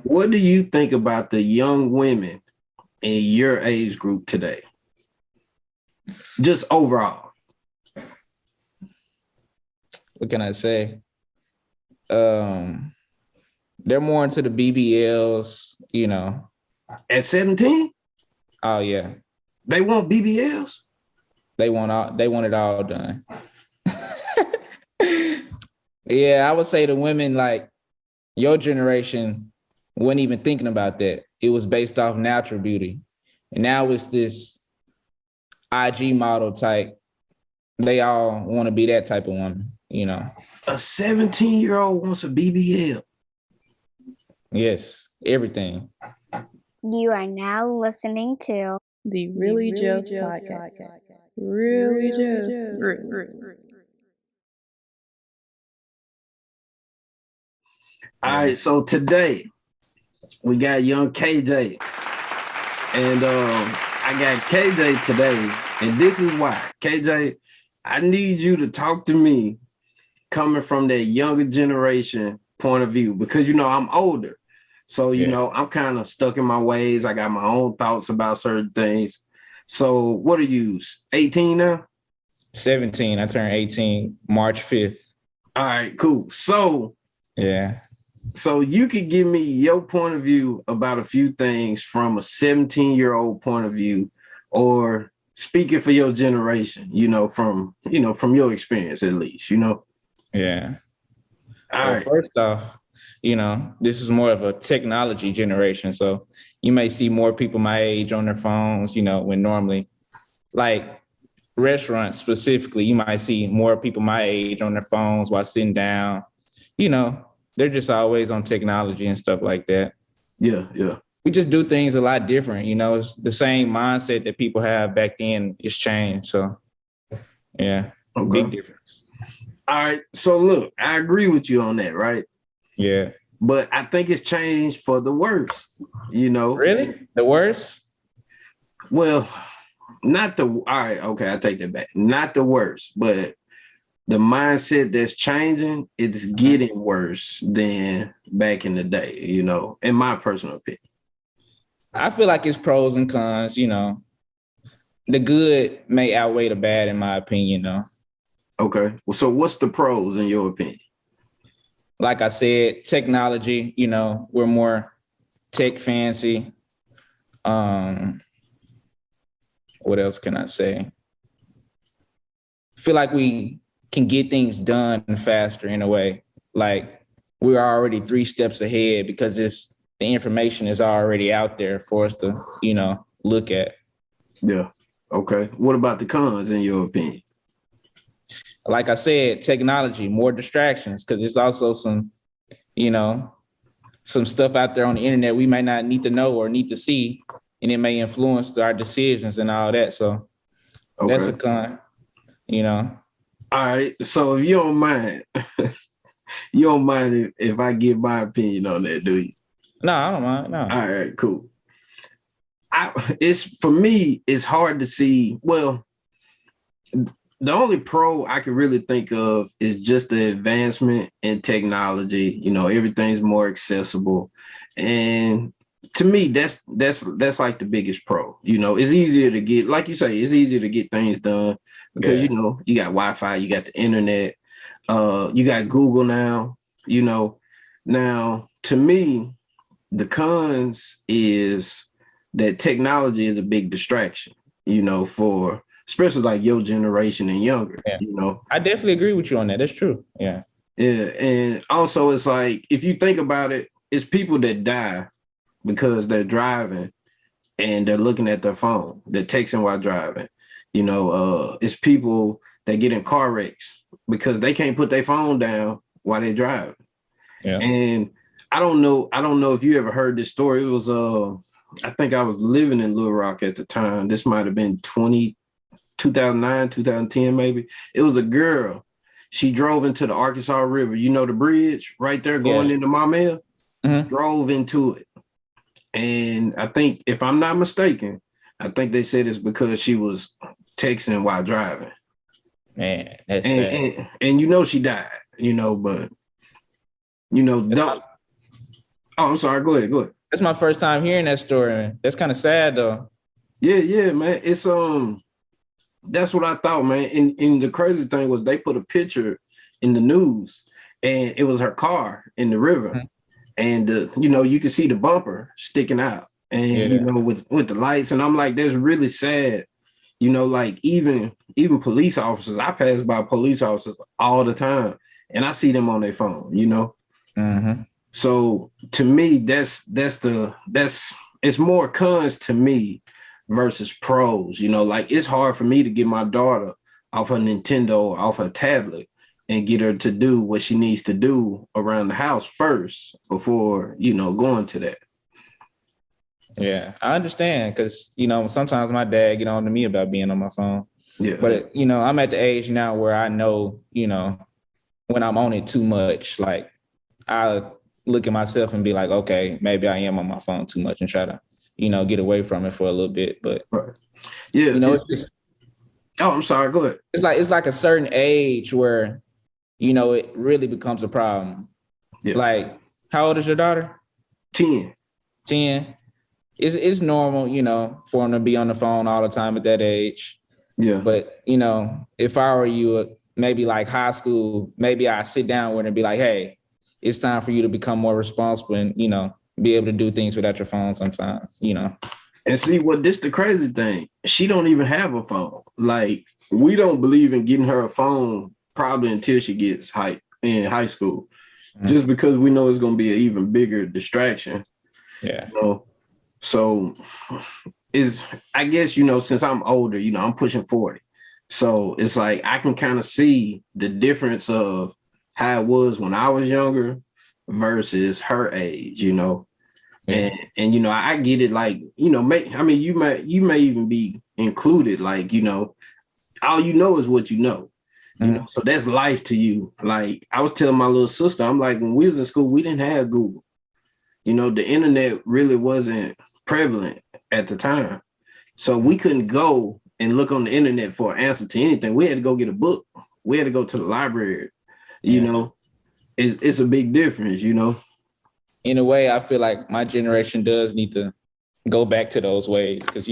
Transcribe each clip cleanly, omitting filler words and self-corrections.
What do you think about the young women in your age group today? Just overall. What can I say? Um, they're more into the BBLs, At 17, Oh yeah, they want BBLs? they want it all done. Yeah, I would say the women like your generation wasn't even thinking about that. It was based off natural beauty. And now it's this IG model type. They all want to be that type of woman. A 17-year-old wants a BBL. Yes, everything. You are now listening to the Really Joe podcast. Really Joe. All right, so today we got young KJ. And I got KJ today, and this is why. KJ, I need you to talk to me coming from that younger generation point of view, because I'm older. So, I'm kind of stuck in my ways. I got my own thoughts about certain things. So what are you, 18 now? 17. I turned 18 March 5th. All right, cool. So yeah. So you could give me your point of view about a few things from a 17-year-old point of view, or speaking for your generation, from your experience at least, Yeah. All right. First off, this is more of a technology generation. So you may see more people my age on their phones, when normally, like restaurants specifically, you might see more people my age on their phones while sitting down. They're just always on technology and stuff like that. Yeah. We just do things a lot different. It's the same mindset that people have back then. It's changed. So, yeah, okay. Big difference. All right. So look, I agree with you on that, right? Yeah. But I think it's changed for the worse, Really? The worse? Well, not the, all right, okay, I take that back. Not the worst, but the mindset that's changing, it's getting worse than back in the day, in my personal opinion. I feel like it's pros and cons, The good may outweigh the bad, in my opinion, though. Okay. Well, so what's the pros in your opinion? Like I said, technology, we're more tech fancy. What else can I say? I feel like we can get things done faster in a way. Like we're already 3 steps ahead because the information is already out there for us to, look at. Yeah. Okay. What about the cons in your opinion? Like I said, technology, more distractions, because it's also some stuff out there on the internet we might not need to know or need to see, and it may influence our decisions and all that. So That's a con, All right. So if you don't mind, if I give my opinion on that, do you? No, I don't mind. No. All right, cool. For me, it's hard to see. Well, the only pro I can really think of is just the advancement in technology. Everything's more accessible, and to me, that's like the biggest pro. It's easier to get, like you say, it's easier to get things done because you got Wi-Fi, you got the internet, you got Google now. Now to me, the cons is that technology is a big distraction. For especially like your generation and younger. Yeah. I definitely agree with you on that. That's true. Yeah. Yeah, and also it's like if you think about it, it's people that die because they're driving and they're looking at their phone. They're texting while driving. It's people that get in car wrecks because they can't put their phone down while they drive. Yeah. And I don't know if you ever heard this story. It was I think I was living in Little Rock at the time. This might have been 2009, 2010 maybe. It was a girl. She drove into the Arkansas River. The bridge right there going into Maumelle? Mm-hmm. Drove into it. And I think, if I'm not mistaken, I think they said it's because she was texting while driving. Man, that's sad. And she died, but Oh, I'm sorry. Go ahead. Go ahead. That's my first time hearing that story, man. That's kind of sad though. Yeah, man. It's that's what I thought, man. And the crazy thing was they put a picture in the news, and it was her car in the river, and you could see the bumper sticking out, and Yeah. with the lights, and I'm like, that's really sad. Like even police officers, I pass by police officers all the time, and I see them on their phone. Mm-hmm. So to me, that's it's more cons to me versus pros. Like it's hard for me to get my daughter off her Nintendo, off her tablet, and get her to do what she needs to do around the house first before going to that. Yeah, I understand because sometimes my dad get on to me about being on my phone. Yeah, but I'm at the age now where I know when I'm on it too much, like I look at myself and be like, okay, maybe I am on my phone too much and try to get away from it for a little bit. But right. Yeah, oh, I'm sorry. Go ahead. It's like a certain age where it really becomes a problem. Yeah. Like, how old is your daughter? 10. 10. It's normal, for them to be on the phone all the time at that age. Yeah. But, if I were you, maybe like high school, maybe I sit down with her and be like, hey, it's time for you to become more responsible and, be able to do things without your phone sometimes, And see this the crazy thing. She don't even have a phone. Like we don't believe in getting her a phone probably until she gets in high school. Mm-hmm. Just because we know it's going to be an even bigger distraction. Yeah. So I guess, since I'm older, I'm pushing 40. So it's like I can kind of see the difference of how it was when I was younger versus her age, Yeah. And I get it, like, you may even be included, like, all you know is what you know. Mm-hmm. So that's life to you. Like I was telling my little sister, I'm like, when we was in school, we didn't have Google. The internet really wasn't prevalent at the time. So we couldn't go and look on the internet for an answer to anything. We had to go get a book. We had to go to the library. It's a big difference, In a way, I feel like my generation does need to go back to those ways because,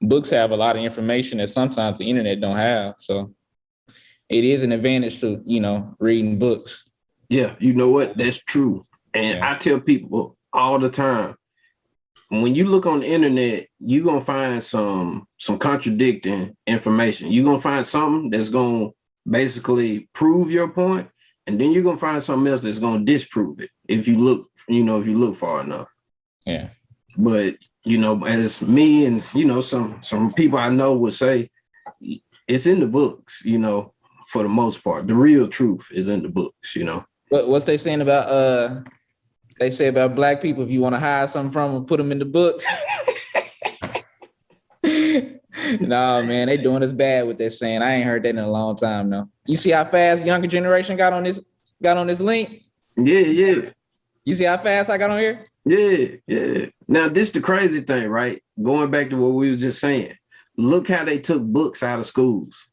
books have a lot of information that sometimes the internet don't have. So it is an advantage to, reading books. Yeah, you know what? That's true. And I tell people all the time, when you look on the internet, you're going to find some contradicting information. You're going to find something that's going to basically prove your point, and then you're going to find something else that's going to disprove it if you look far enough. Yeah. But, as me and, some people I know would say, it's in the books, for the most part. The real truth is in the books, What's they saying about they say about Black people, if you want to hide something from them, put them in the books. No, man, they doing us bad with that saying. I ain't heard that in a long time, no. You see how fast younger generation got on this link? Yeah. You see how fast I got on here? Yeah. Now, this is the crazy thing, right? Going back to what we was just saying. Look how they took books out of schools.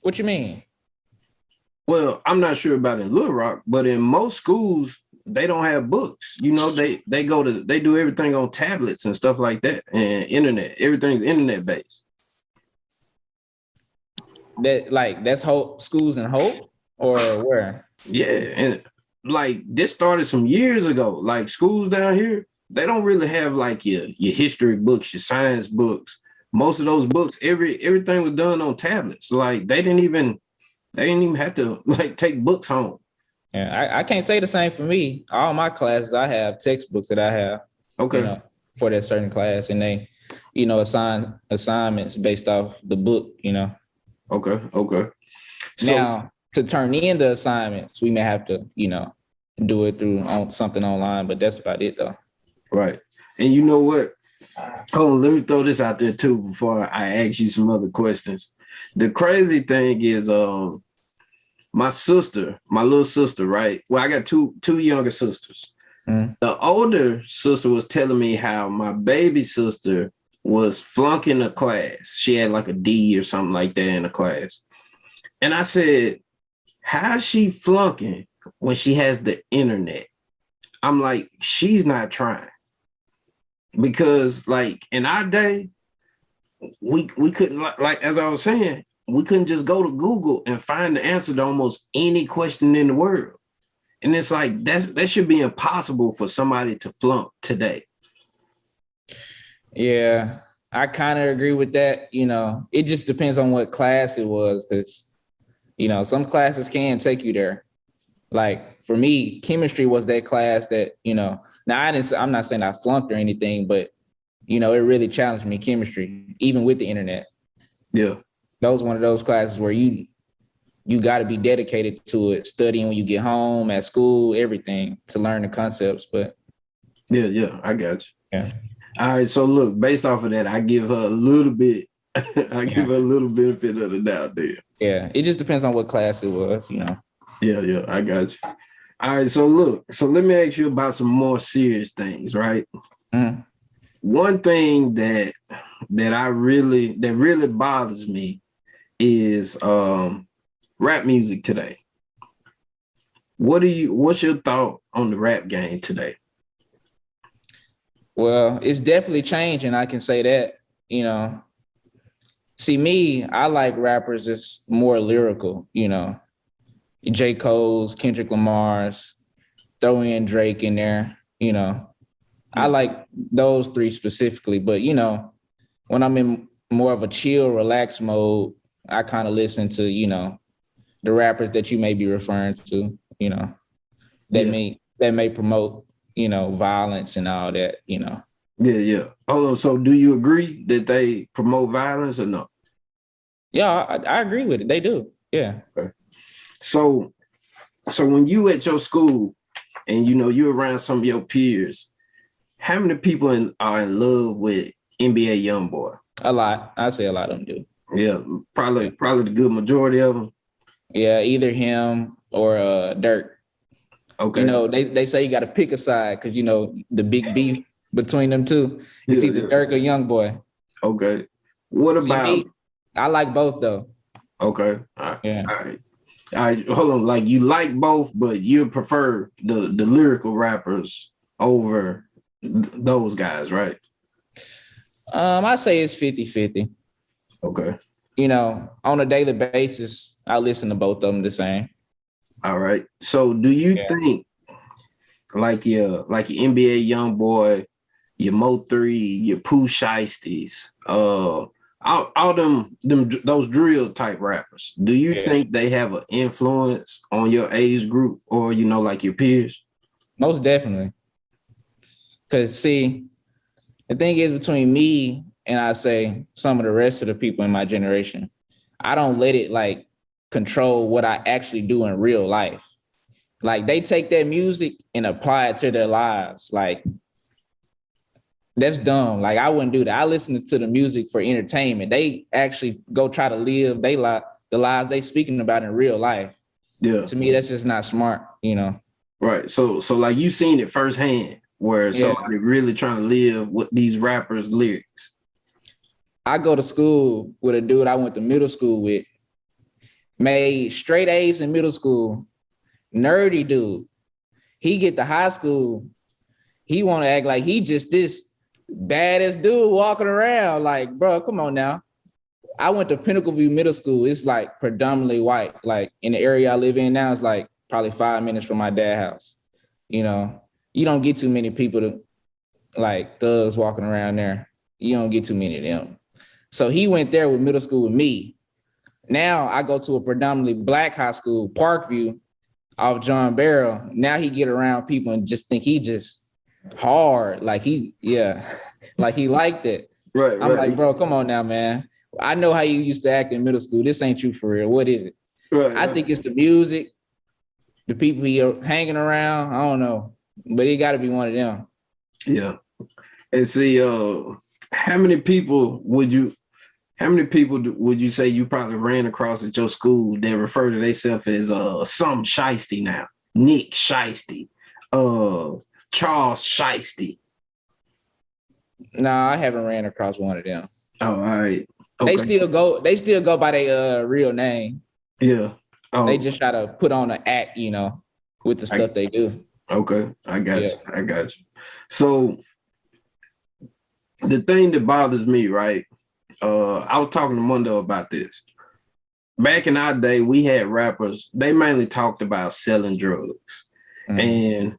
What you mean? Well, I'm not sure about in Little Rock, but in most schools, they don't have books. They do everything on tablets and stuff like that, and internet. Everything's internet based. That's Hope schools in Hope or where? Yeah, and like this started some years ago. Like schools down here, they don't really have like your history books, your science books. Most of those books, everything was done on tablets. Like they didn't even have to like take books home. Yeah, I can't say the same for me. All my classes, I have textbooks that I have. Okay. For that certain class, and they, assign assignments based off the book. Okay. So, now to turn in the assignments, we may have to, do it through something online, but that's about it though. Right. And you know what? Oh, let me throw this out there too before I ask you some other questions. The crazy thing is, my little sister, right? Well, I got two younger sisters. Mm. The older sister was telling me how my baby sister was flunking a class. She had like a D or something like that in a class. And I said, how is she flunking when she has the internet? I'm like, she's not trying. Because like in our day, we couldn't like as I was saying, we couldn't just go to Google and find the answer to almost any question in the world. And it's like that should be impossible for somebody to flunk today. Yeah, I kind of agree with that. It just depends on what class it was, because some classes can take you there. Like for me, chemistry was that class that now I'm not saying I flunked or anything, but it really challenged me, chemistry, even with the internet. Yeah. That was one of those classes where you got to be dedicated to it, studying when you get home, at school, everything, to learn the concepts. But yeah, I got you. yeah. All right, so look, based off of that, I give her a little bit. I give her a little benefit of the doubt there. Yeah, it just depends on what class it was. Yeah, I got you. All right, so look, so let me ask you about some more serious things, right? Mm-hmm. One thing that really bothers me is rap music today. What's your thought on the rap game today? Well, it's definitely changing. I can say that. See, me, I like rappers that's more lyrical. J. Cole's, Kendrick Lamar's, throw in Drake in there. I like those three specifically. But when I'm in more of a chill, relaxed mode, I kind of listen to the rappers that you may be referring to. That may promote violence and all that. Yeah. Hold on. So do you agree that they promote violence or no? Yeah, I agree with it. They do. Yeah. Okay. So when you at your school and you're around some of your peers, how many people are in love with NBA YoungBoy? A lot. I'd say a lot of them do. Yeah, probably the good majority of them. Yeah, either him or Dirk. Okay. They say you got to pick a side because the big beef between them two. It's either Dirk or YoungBoy. Okay. What about me? I like both though. Okay. All right. Yeah. All right. Hold on. Like you like both, but you prefer the lyrical rappers over those guys, right? I say it's 50-50. Okay. On a daily basis, I listen to both of them the same. All right. So do you think like your NBA YoungBoy, your Mo3, your Pooh Shiesties, all them those drill type rappers, do you think they have an influence on your age group or like your peers? Most definitely. Because see, the thing is between me and I say some of the rest of the people in my generation, I don't let it like control what I actually do in real life. Like they take that music and apply it to their lives. Like that's dumb. Like I wouldn't do that. I listen to the music for entertainment. They actually go try to live the lives they speaking about in real life. Yeah. To me, that's just not smart, Right. So like you seen it firsthand where somebody really trying to live with these rappers' lyrics. I go to school with a dude I went to middle school with, made straight A's in middle school, nerdy dude. He get to high school, he want to act like he just this baddest dude walking around. Like, bro, come on now. I went to Pinnacle View Middle School. It's like predominantly white. Like in the area I live in now, it's like probably 5 minutes from my dad's house. You don't get too many people to like thugs walking around there. You don't get too many of them. So he went there with middle school with me. Now I go to a predominantly black high school, Parkview, off John Barrow. Now he get around people and just think he just hard. Like like he liked it. Right. I'm like, bro, come on now, man. I know how you used to act in middle school. This ain't you for real. What is it? Right. I think it's the music, the people you're hanging around. I don't know, but it got to be one of them. Yeah. And see, how many people would you say you probably ran across at your school that refer to themselves as some Shiesty now? Nick Shiesty, Charles Shiesty. No, I haven't ran across one of them. Oh, all right. Okay. They still go by their real name. Yeah. Oh. They just try to put on an act, with the stuff they do. Okay, I got Yeah. you. I got you. So the thing that bothers me, right? I was talking to Mundo about this. Back in our day, we had rappers. They mainly talked about selling drugs, and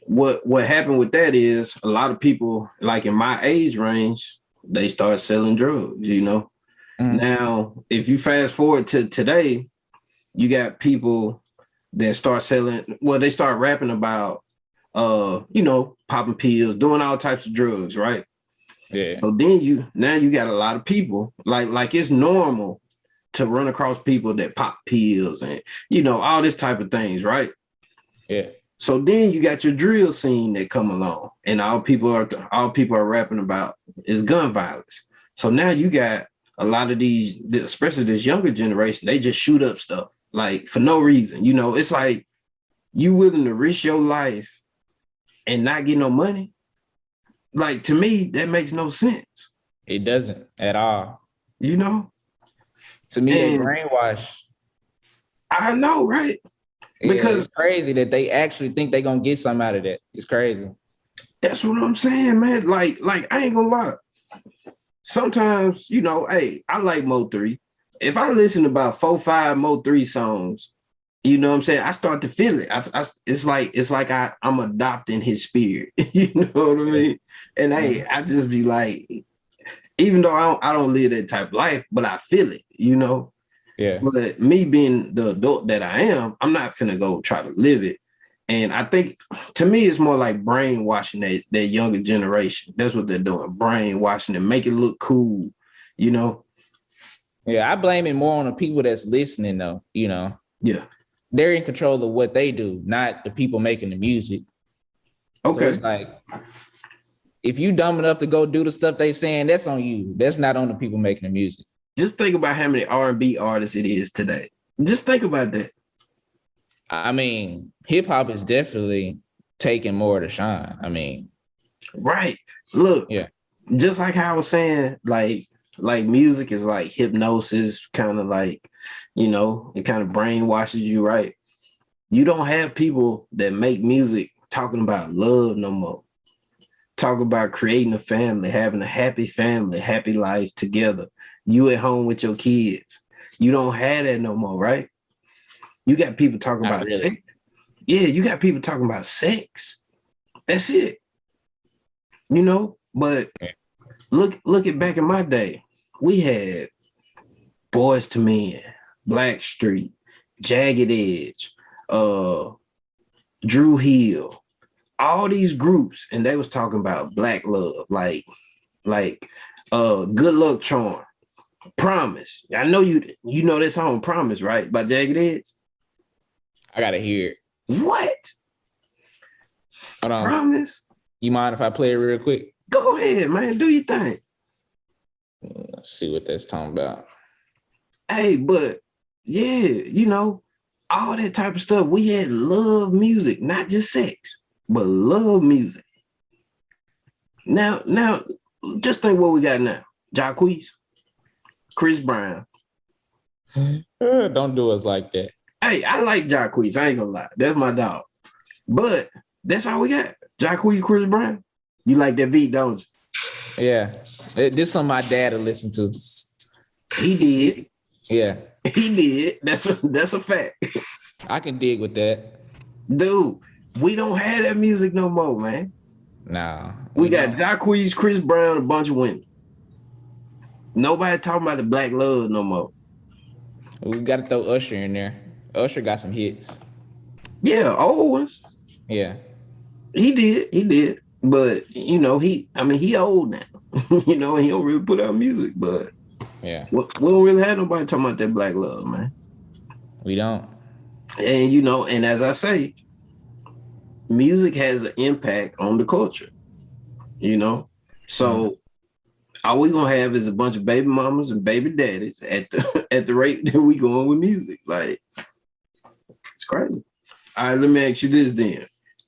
what happened with that is a lot of people, like in my age range, they start selling drugs. Mhm. Now, if you fast forward to today, you got people that start selling. Well, they start rapping about, popping pills, doing all types of drugs, right? Yeah. So then you got a lot of people like it's normal to run across people that pop pills and all this type of things, right? Yeah. So then you got your drill scene that come along, and all people are rapping about is gun violence. So now you got a lot of these, especially this younger generation, they just shoot up stuff like for no reason. It's like you willing to risk your life and not get no money. Like to me, that makes no sense. It doesn't at all. You know, To me, they and brainwash. I know, right? Yeah, Because it's crazy that they actually think they're gonna get something out of that. It's crazy. that's what I'm saying, man. Like I ain't gonna lie. Sometimes, hey, I like Mo 3. If I listen to about 4, 5 Mo 3 songs, you know what I'm saying? I start to feel it. It's like I'm adopting his spirit. You know what I mean? And hey, I just be like, even though I don't live that type of life, but I feel it. Yeah. But me being the adult that I am, I'm not finna go try to live it. And I think to me, it's more like brainwashing that younger generation. That's what they're doing, brainwashing them, make it look cool, you know? Yeah, I blame it more on the people that's listening though. Yeah. They're in control of what they do, not the people making the music. So Okay. it's like, if you dumb enough to go do the stuff they saying, that's on you. That's not on the people making the music. Just think about how many R&B artists it is today. Just think about that. I mean, hip hop is definitely taking more to shine. I mean, Right. Look, yeah, just like how I was saying, like music is like hypnosis, kind of like, it kind of brainwashes you, right? You don't have people that make music talking about love no more. Talk about creating a family, having a happy family, happy life together. You at home with your kids. You don't have that no more, right? You got people talking not about sex. really. Yeah, you got people talking about sex. That's it. But Yeah. look at back in my day. We had Boys to Men, Blackstreet, Jagged Edge, Drew Hill, all these groups, and they was talking about black love, like Good Luck Charm, Promise. I know you know that song Promise, right? By Jagged Edge. I gotta hear it. What? Hold on. Promise? You mind if I play it real quick? Go ahead, man. Do your thing. Let's see what that's talking about. Hey, but yeah, all that type of stuff. We had love music, not just sex, but love music. Now, just think what we got now. Jacquees, Chris Brown. Don't do us like that. Hey, I like Jacquees. I ain't gonna lie. That's my dog. But that's all we got. Jacquees, Chris Brown. You like that beat, don't you? Yeah, this something my dad will listen to. He did. Yeah, He did. That's a fact. I can dig with that. Dude, we don't have that music no more, man. Nah, We got don't. Jacquees, Chris Brown, a bunch of women. Nobody talking about the black love no more. We got to throw Usher in there. Usher got some hits. Yeah, old ones. Yeah, He did. But he old now. And he don't really put out music. But yeah, we don't really have nobody talking about that black love, man. we don't. And and as I say, music has an impact on the culture. So all we gonna have is a bunch of baby mamas and baby daddies at the at the rate that we going with music. Like, it's crazy. All right, let me ask you this then.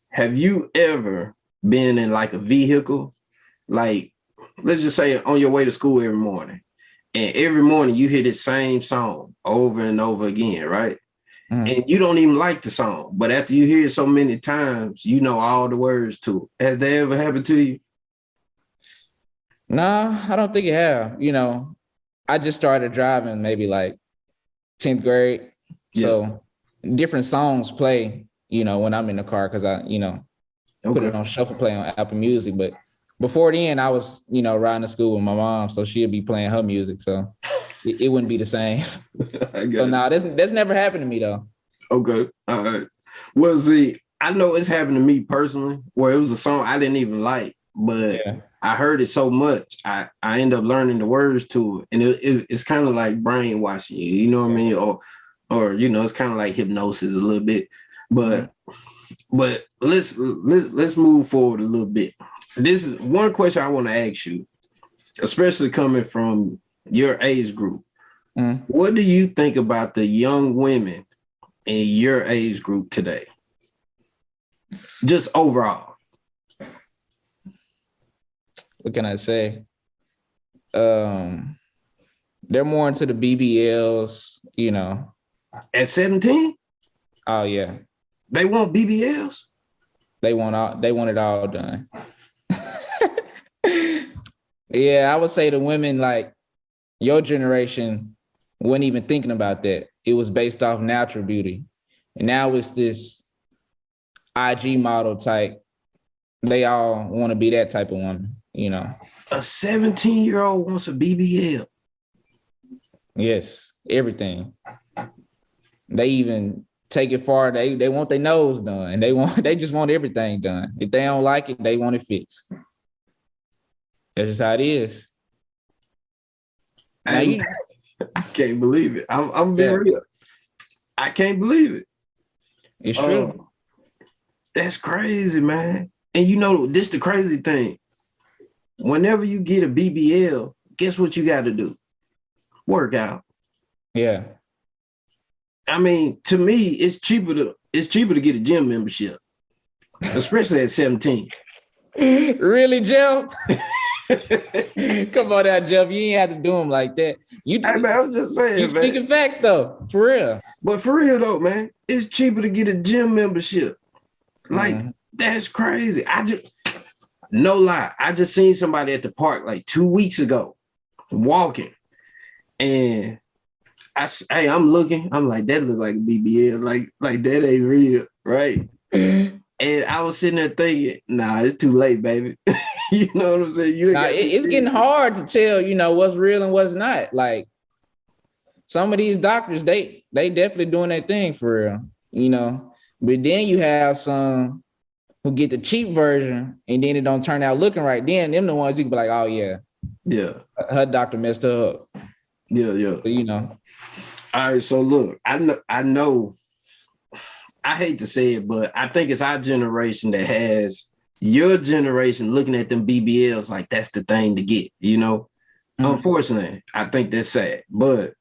Have you ever been in like a vehicle, like let's just say on your way to school every morning, and every morning you hear the same song over and over again, right? and you don't even like the song, but after you hear it so many times, you know all the words to it. Has that ever happened to you? No, I don't think it have. I just started driving maybe like 10th grade. Yes. So different songs play, when I'm in the car because I, put it on shuffle play on Apple Music. But before then, I was, riding to school with my mom, so she'd be playing her music. So it wouldn't be the same. So no, that's never happened to me though. Okay. All right. Well, see, I know it's happened to me personally, where it was a song I didn't even like, but I heard it so much, I ended up learning the words to it, and it's kind of like brainwashing you. You know what I mean? Or it's kind of like hypnosis a little bit. But let's move forward a little bit. This is one question I want to ask you, especially coming from your age group. What do you think about the young women in your age group today? Just overall. What can I say? They're more into the BBLs, At 17? Oh yeah. They want BBLs? They want it all done. Yeah, I would say the women like your generation weren't even thinking about that. It was based off natural beauty. And now it's this IG model type. They all want to be that type of woman, A 17-year-old wants a BBL. Yes, everything. They even take it far. They want their nose done. They just want everything done. If they don't like it, they want it fixed. That's just how it is. Now, I can't believe it. I'm being real. I can't believe it. It's true. That's crazy, man. And this the crazy thing. Whenever you get a BBL, guess what you got to do? Work out. Yeah. I mean, to me, it's cheaper to get a gym membership, especially at 17. Really, Jeff? Come on out, Jeff. You ain't have to do them like that. I was just saying, you speaking facts though, for real. But for real though, man, it's cheaper to get a gym membership. Like that's crazy. No lie. I just seen somebody at the park like 2 weeks ago walking, and I'm looking. I'm like, that look like a BBL. Like that ain't real, right? And I was sitting there thinking, nah, it's too late, baby. You know what I'm saying? It's getting hard to tell, what's real and what's not. Like some of these doctors, they definitely doing their thing for real, But then you have some who get the cheap version and then it don't turn out looking right. Then them the ones you can be like, oh yeah. Yeah. Her doctor messed her up. Yeah. But, All right, so look, I know I hate to say it, but I think it's our generation that has your generation looking at them BBLs like that's the thing to get, Unfortunately, I think that's sad. But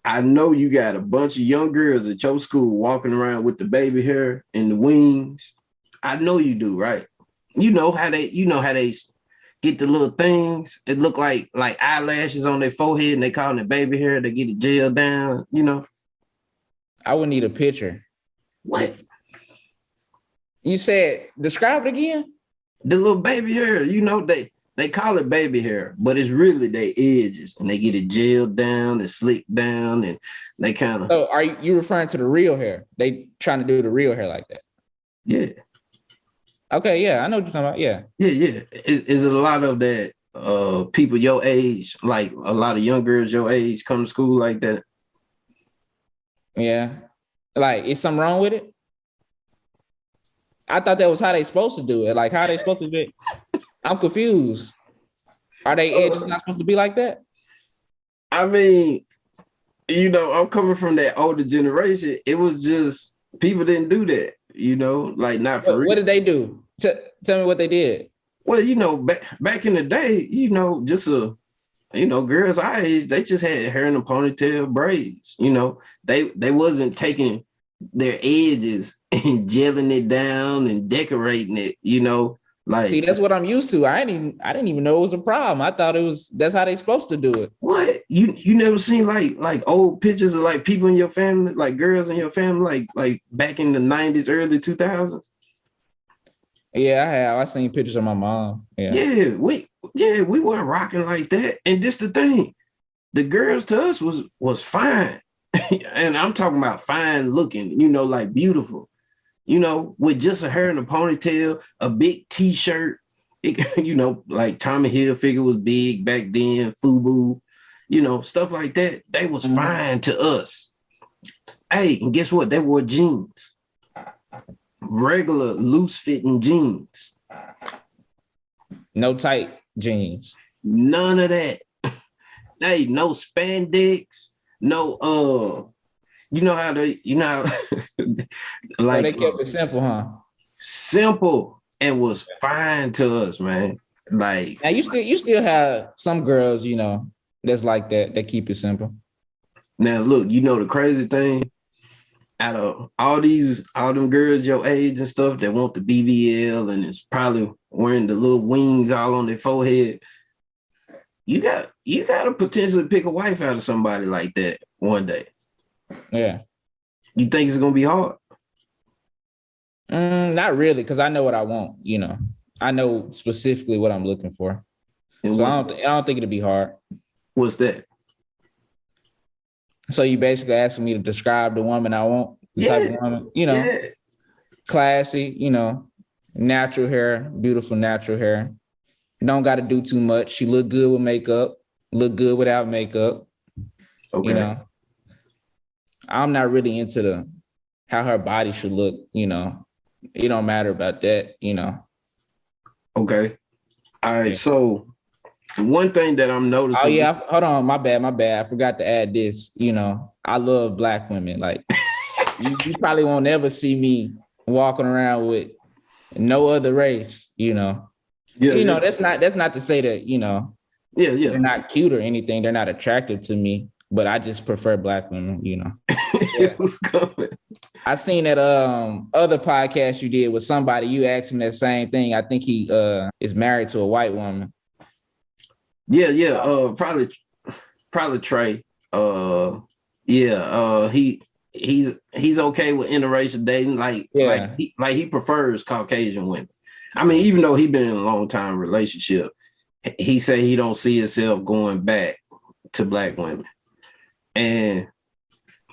I know you got a bunch of young girls at your school walking around with the baby hair and the wings. I know you do, right? You know how they get the little things. It look like eyelashes on their forehead and they call it baby hair. They get it gelled down, I would need a picture. What? You said, describe it again? The little baby hair, they call it baby hair, but it's really their edges and they get it gelled down and slicked down and they kind of. So are you referring to the real hair? They trying to do the real hair like that? Yeah. Okay, yeah, I know what you're talking about. Yeah. Yeah. Is it a lot of that people your age, like a lot of young girls your age come to school like that? Yeah. Like, is something wrong with it? I thought that was how they supposed to do it. Like, how they supposed to do it? I'm confused. Are they edges not supposed to be like that? I mean, I'm coming from that older generation. It was just people didn't do that, like not for real. What did they do? Tell me what they did. Well, back in the day, just girls our age, they just had hair in a ponytail, braids. They wasn't taking their edges and gelling it down and decorating it. Like, See, that's what I'm used to. I didn't even know it was a problem. I thought that's how they supposed to do it. what? You never seen like old pictures of like people in your family, like girls in your family, like back in the 90s, early 2000s? Yeah, I have. I seen pictures of my mom. Yeah. We weren't rocking like that. And this the thing. The girls to us was fine. And I'm talking about fine looking, like beautiful, with just a hair and a ponytail, a big t-shirt. Like Tommy Hilfiger was big back then, FUBU, stuff like that. They was fine to us. Hey, and guess what? They wore jeans, regular loose fitting jeans. No tight jeans. None of that. Hey, no spandex, no So they kept it simple, huh? simple, and was fine to us, man. Like, Now you still have some girls, that's like that keep it simple. now look, the crazy thing, out of all them girls your age and stuff that want the BBL and it's probably wearing the little wings all on their forehead, you got to potentially pick a wife out of somebody like that one day. Yeah. You think it's gonna be hard? Not really, because I know what I want. I know specifically what I'm looking for. And so I don't think it'll be hard. What's that? So you basically asking me to describe the woman I want, the type of woman, classy, natural hair, beautiful natural hair. Don't got to do too much. She look good with makeup, look good without makeup. Okay. I'm not really into how her body should look, It don't matter about that, Okay. All right. Yeah. So one thing that I'm noticing. Oh yeah, hold on, my bad. I forgot to add this. I love Black women. Like you probably won't ever see me walking around with no other race. That's not to say that they're not cute or anything. They're not attractive to me, but I just prefer Black women. It was coming. I seen that other podcast you did with somebody. You asked him that same thing. I think he is married to a white woman. Yeah. Probably Trey. He's okay with interracial dating. Like he prefers Caucasian women. I mean, even though he been in a long time relationship, he said he don't see himself going back to Black women. And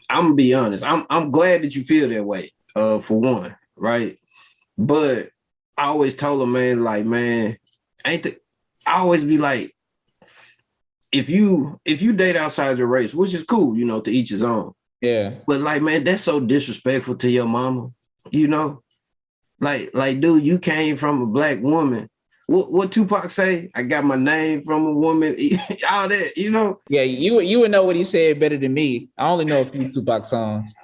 I'm gonna be honest. I'm glad that you feel that way. For one, right? But I always told him, man, I always be like, if you date outside your race, which is cool, to each his own. Yeah. But like, man, that's so disrespectful to your mama, Like, dude, you came from a Black woman. What Tupac say? I got my name from a woman. All that, Yeah, you would know what he said better than me. I only know a few Tupac songs.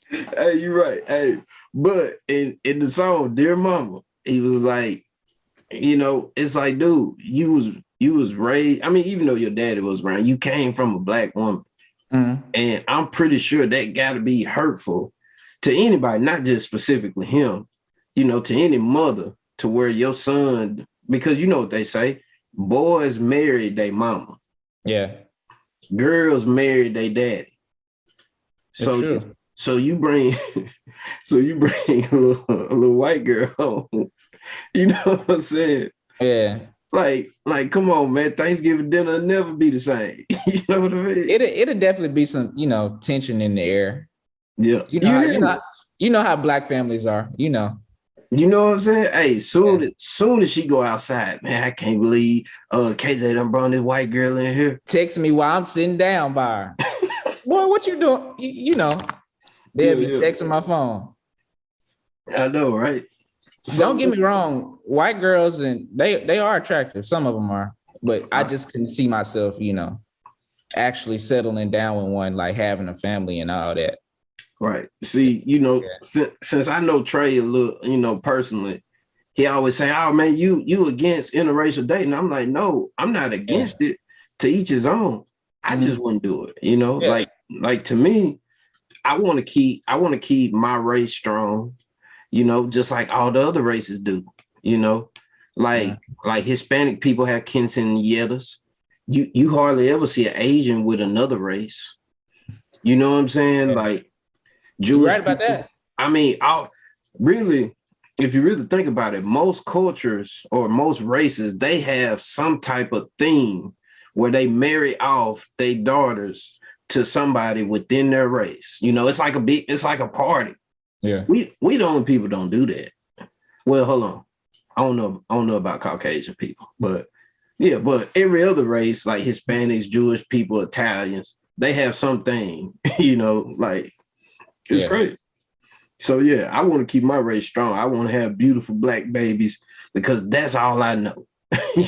Hey, you're right. Hey, but in the song "Dear Mama," he was like, it's like, dude, you was raised. I mean, even though your daddy was around, you came from a Black woman, and I'm pretty sure that got to be hurtful to anybody, not just specifically him. To any mother, to where your son, because you know what they say, boys marry their mama. Yeah. Girls marry their daddy. So you bring a little white girl home. You know what I'm saying? Yeah. Like, come on, man. Thanksgiving dinner will never be the same. You know what I mean? It'll definitely be some, tension in the air. Yeah. You know how Black families are, You know what I'm saying? Hey, soon as she go outside, man, I can't believe KJ done brought this white girl in here. Text me while I'm sitting down by her. Boy, what you doing? They'll be texting my phone. I know, right? Don't get me wrong. White girls, and they are attractive. Some of them are. But I just couldn't see myself, actually settling down with one, like having a family and all that. Right. See, since I know Trey a little, personally, he always say, "Oh man, you against interracial dating?" I'm like, no, I'm not against it. To each his own. I just wouldn't do it. Like to me, I want to keep my race strong. just like all the other races do, you know, Yeah. like Hispanic people have quinceañeras. You hardly ever see an Asian with another race. You know what I'm saying? Yeah. Like You're Jewish right about people. that. I mean, really, if you really think about it, most cultures or most races, they have some type of theme where they marry off their daughters to somebody within their race. It's like a party. Yeah. We the only people don't do that. Well, hold on. I don't know about Caucasian people, but yeah, but every other race, like Hispanics, Jewish people, Italians, they have something, like it's Yeah. crazy. So yeah, I want to keep my race strong. I want to have beautiful black babies because that's all I know.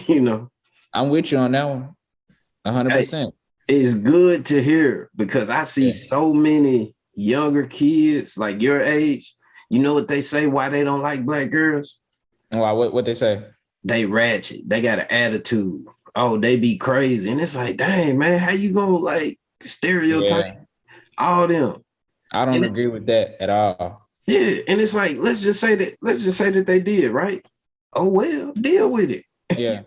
you know, I'm with you on that one. Hey, 100%. it's good to hear because I see Yeah. so many younger kids like your age. You know what they say? Why they don't like black girls? Wow, what they say? They ratchet. They got an attitude. Oh, they be crazy, and it's like, dang man, how you gonna like stereotype Yeah. all them? I don't And agree with that at all. yeah, and it's like let's just say that they did right. Oh well, deal with it. Yeah.